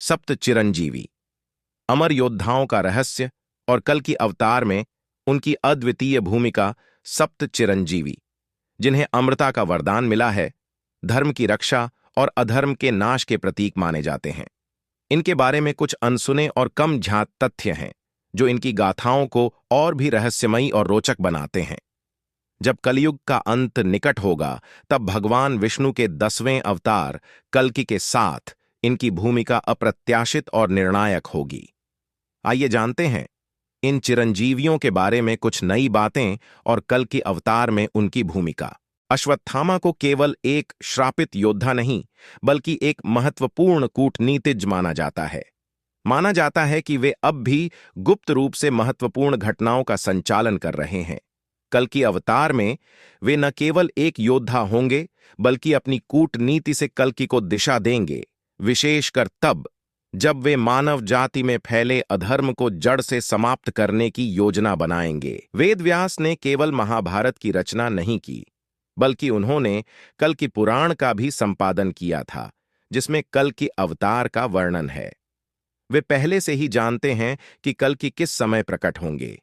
सप्त चिरंजीवी, अमर योद्धाओं का रहस्य और कल की अवतार में उनकी अद्वितीय भूमिका। सप्त चिरंजीवी, जिन्हें अमरता का वरदान मिला है, धर्म की रक्षा और अधर्म के नाश के प्रतीक माने जाते हैं। इनके बारे में कुछ अनसुने और कम ज्ञात तथ्य हैं जो इनकी गाथाओं को और भी रहस्यमयी और रोचक बनाते हैं। जब कलयुग का अंत निकट होगा, तब भगवान विष्णु के 10वें अवतार कल्कि के साथ इनकी भूमिका अप्रत्याशित और निर्णायक होगी। आइए जानते हैं इन चिरंजीवियों के बारे में कुछ नई बातें और कल्कि अवतार में उनकी भूमिका। अश्वत्थामा को केवल एक श्रापित योद्धा नहीं, बल्कि एक महत्वपूर्ण कूटनीतिज्ञ माना जाता है। माना जाता है कि वे अब भी गुप्त रूप से महत्वपूर्ण घटनाओं का संचालन कर रहे हैं। कल्कि अवतार में वे न केवल एक योद्धा होंगे, बल्कि अपनी कूटनीति से कल्कि को दिशा देंगे, विशेषकर तब जब वे मानव जाति में फैले अधर्म को जड़ से समाप्त करने की योजना बनाएंगे। वेदव्यास ने केवल महाभारत की रचना नहीं की, बल्कि उन्होंने कल्कि पुराण का भी संपादन किया था, जिसमें कल्कि अवतार का वर्णन है। वे पहले से ही जानते हैं कि कल्कि किस समय प्रकट होंगे।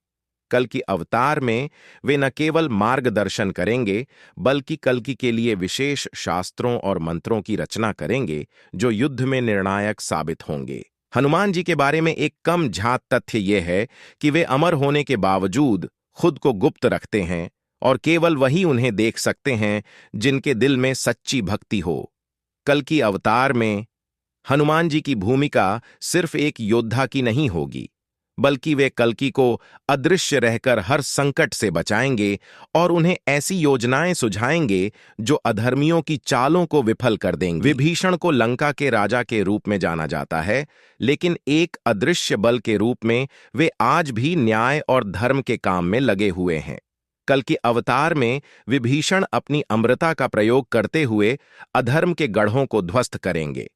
कल्कि अवतार में वे न केवल मार्गदर्शन करेंगे, बल्कि कल्कि के लिए विशेष शास्त्रों और मंत्रों की रचना करेंगे जो युद्ध में निर्णायक साबित होंगे। हनुमान जी के बारे में एक कम ज्ञात तथ्य यह है कि वे अमर होने के बावजूद खुद को गुप्त रखते हैं और केवल वही उन्हें देख सकते हैं जिनके दिल में सच्ची भक्ति हो। कल्कि अवतार में हनुमान जी की भूमिका सिर्फ एक योद्धा की नहीं होगी, बल्कि वे कल्कि को अदृश्य रहकर हर संकट से बचाएंगे और उन्हें ऐसी योजनाएं सुझाएंगे जो अधर्मियों की चालों को विफल कर देंगे। विभीषण को लंका के राजा के रूप में जाना जाता है, लेकिन एक अदृश्य बल के रूप में वे आज भी न्याय और धर्म के काम में लगे हुए हैं। कल्कि अवतार में विभीषण अपनी अमृता का प्रयोग करते हुए अधर्म के गढ़ों को ध्वस्त करेंगे।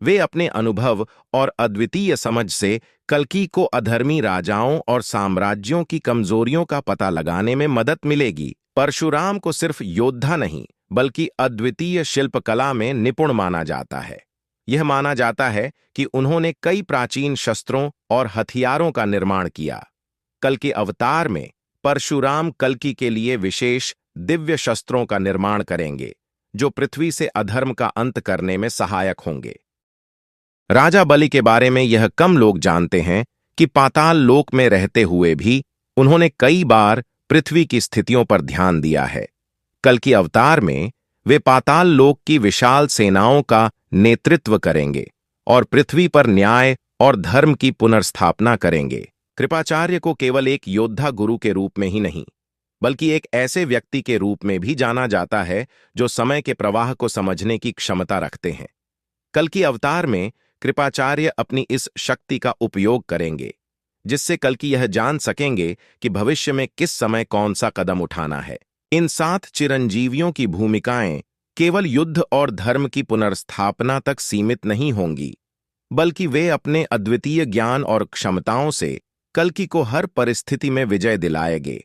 वे अपने अनुभव और अद्वितीय समझ से कल्कि को अधर्मी राजाओं और साम्राज्यों की कमजोरियों का पता लगाने में मदद मिलेगी। परशुराम को सिर्फ योद्धा नहीं, बल्कि अद्वितीय शिल्पकला में निपुण माना जाता है। यह माना जाता है कि उन्होंने कई प्राचीन शस्त्रों और हथियारों का निर्माण किया। कल्कि अवतार में परशुराम कल्कि के लिए विशेष दिव्य शस्त्रों का निर्माण करेंगे, जो पृथ्वी से अधर्म का अंत करने में सहायक होंगे। राजा बलि के बारे में यह कम लोग जानते हैं कि पाताल लोक में रहते हुए भी उन्होंने कई बार पृथ्वी की स्थितियों पर ध्यान दिया है। कल्कि अवतार में वे पाताल लोक की विशाल सेनाओं का नेतृत्व करेंगे और पृथ्वी पर न्याय और धर्म की पुनर्स्थापना करेंगे। कृपाचार्य को केवल एक योद्धा गुरु के रूप में ही नहीं, बल्कि एक ऐसे व्यक्ति के रूप में भी जाना जाता है जो समय के प्रवाह को समझने की क्षमता रखते हैं। कल्कि अवतार में कृपाचार्य अपनी इस शक्ति का उपयोग करेंगे, जिससे कल्कि यह जान सकेंगे कि भविष्य में किस समय कौन सा कदम उठाना है। इन 7 चिरंजीवियों की भूमिकाएं केवल युद्ध और धर्म की पुनर्स्थापना तक सीमित नहीं होंगी, बल्कि वे अपने अद्वितीय ज्ञान और क्षमताओं से कल्कि को हर परिस्थिति में विजय दिलाएंगे।